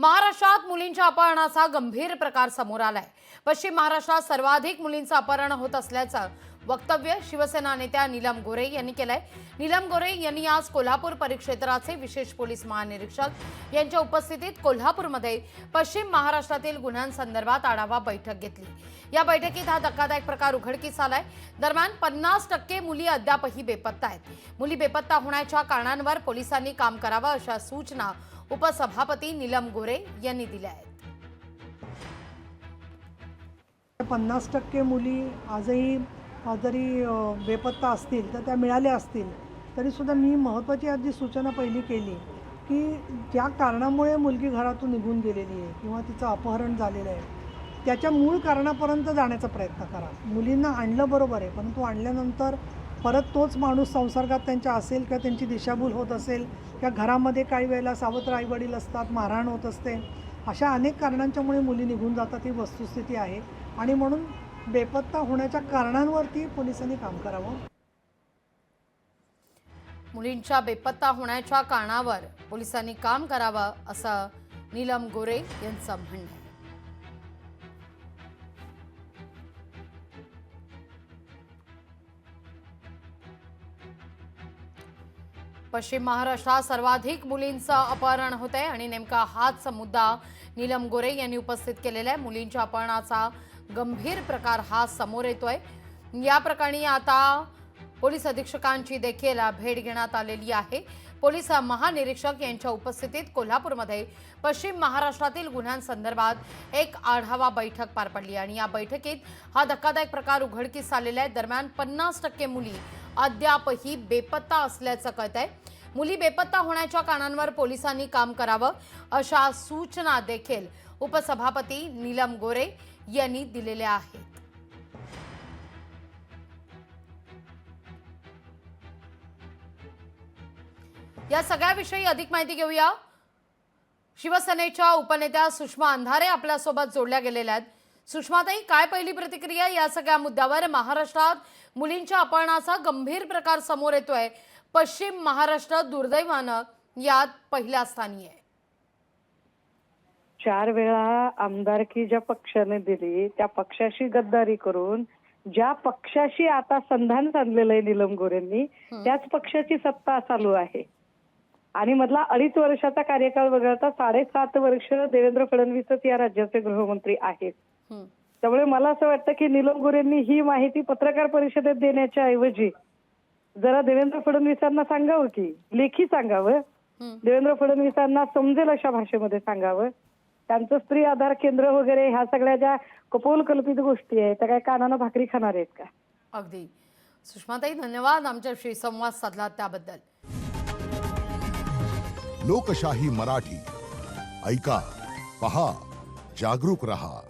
महाराष्ट्रात मुलींच्या अपहरणाचा गंभीर प्रकार समोर आलाय। पश्चिम महाराष्ट्रात सर्वाधिक मुलींचं अपहरण होत असल्याचं वक्तव्य शिवसेना नेत्या नीलम गोरे यांनी केलंय। नीलम गोरे यांनी आज कोल्हापूर परिक्षेत्राचे विशेष पोलीस महानिरीक्षक यांच्या उपस्थितीत कोल्हापूरमध्ये पश्चिम महाराष्ट्रातील गुन्ह्यांसंदर्भात आढावा बैठक घेतली। या बैठकीत हा धक्कादायक प्रकार उघडकीस आलाय। दरम्यान 50% मुली अद्यापही बेपत्ता आहेत। मुली बेपत्ता होण्याच्या कारणांवर पोलिसांनी काम करावं अशा सूचना उपसभापती नीलम गोरे यांनी दिल्या आहेत। 50% मुली आजही जरी बेपत्ता असतील तर त्या मिळाल्या असतील तरी सुद्धा मी महत्त्वाची आज जी सूचना पहिली केली की ज्या कारणामुळे मुलगी घरातून निघून गेलेली आहे किंवा तिचं अपहरण झालेलं आहे त्याच्या मूळ कारणापर्यंत जाण्याचा प्रयत्न करा। मुलींना आणलं बरोबर आहे, परंतु आणल्यानंतर परत तोच माणूस संसर्गात त्यांच्या असेल किंवा त्यांची दिशाभूल होत असेल किंवा घरामध्ये काही वेळेला सावत्र आईवडील असतात, मारहाण होत असते, अशा अनेक कारणांच्यामुळे मुली निघून जातात ही वस्तुस्थिती आहे। आणि म्हणून बेपत्ता होण्याच्या कारणांवरती पोलिसांनी काम करावं। मुलींच्या बेपत्ता होण्याच्या कारणावर पोलिसांनी काम करावं असं नीलम गोरे यांचं म्हणणं आहे। पश्चिम महाराष्ट्रात सर्वाधिक मुलींचं अपहरण होत आहे आणि नेमका हाच मुद्दा नीलम गोरे यांनी उपस्थित केलेला आहे। मुलींच्या अपहरणाचा गंभीर प्रकार हा समोर येतोय। या प्रकरणी आता पोलीस अधीक्षकांची देखील भेट घेण्यात आलेली आहे। पोलीस महानिरीक्षक यांच्या उपस्थितीत कोल्हापूरमध्ये पश्चिम महाराष्ट्रातील गुन्ह्यांसंदर्भात एक आढावा बैठक पार पडली आणि या बैठकीत हा धक्कादायक प्रकार उघडकीस आलेला आहे। दरम्यान 50% मुली अद्यापही बेपत्ता असल्याचं कळतंय। मुली बेपत्ता होण्याच्या कारणांवर पोलिसांनी काम करावं अशा सूचना देखील उपसभापती नीलम गोरे यांनी दिलेल्या आहेत। या सगळ्याविषयी अधिक माहिती घेऊया। शिवसेनेच्या उपनेत्या सुषमा अंधारे आपल्या सोबत जोडल्या गेलेल्या आहेत। सुषमाताई, काय पहिली प्रतिक्रिया या सगळ्या मुद्द्यावर? महाराष्ट्रात मुलींच्या अपहरणाचा गंभीर प्रकार समोर येतोय। पश्चिम महाराष्ट्र दुर्दैवानं यात पहिल्या स्थानी आहे। 4 वेळा आमदारकी ज्या पक्षाने दिली त्या पक्षाशी गद्दारी करून ज्या पक्षाशी आता संधान साधलेलं आहे नीलम गोरेंनी त्याच पक्षाची सत्ता चालू आहे आणि मधला 2.5 वर्षाचा कार्यकाळ वगळता 7.5 वर्ष देवेंद्र फडणवीसच या राज्याचे गृहमंत्री आहेत। त्यामुळे मला असं वाटतं की नीलम गोरेंनी ही माहिती पत्रकार परिषदेत देण्याच्या ऐवजी जरा देवेंद्र फडणवीसांना सांगावं की लेखी सांगावं, देवेंद्र फडणवीसांना समजेल अशा भाषेमध्ये सांगावं। त्यांचं स्त्री आधार केंद्र वगैरे ह्या सगळ्या ज्या कपोल कल्पित गोष्टी आहेत त्या काय कानानं भाकरी खाणार आहेत का? अगदी सुषमाताई, धन्यवाद आमच्याशी संवाद साधला त्याबद्दल। लोकशाही मराठी ऐका, पहा, जागरूक रहा।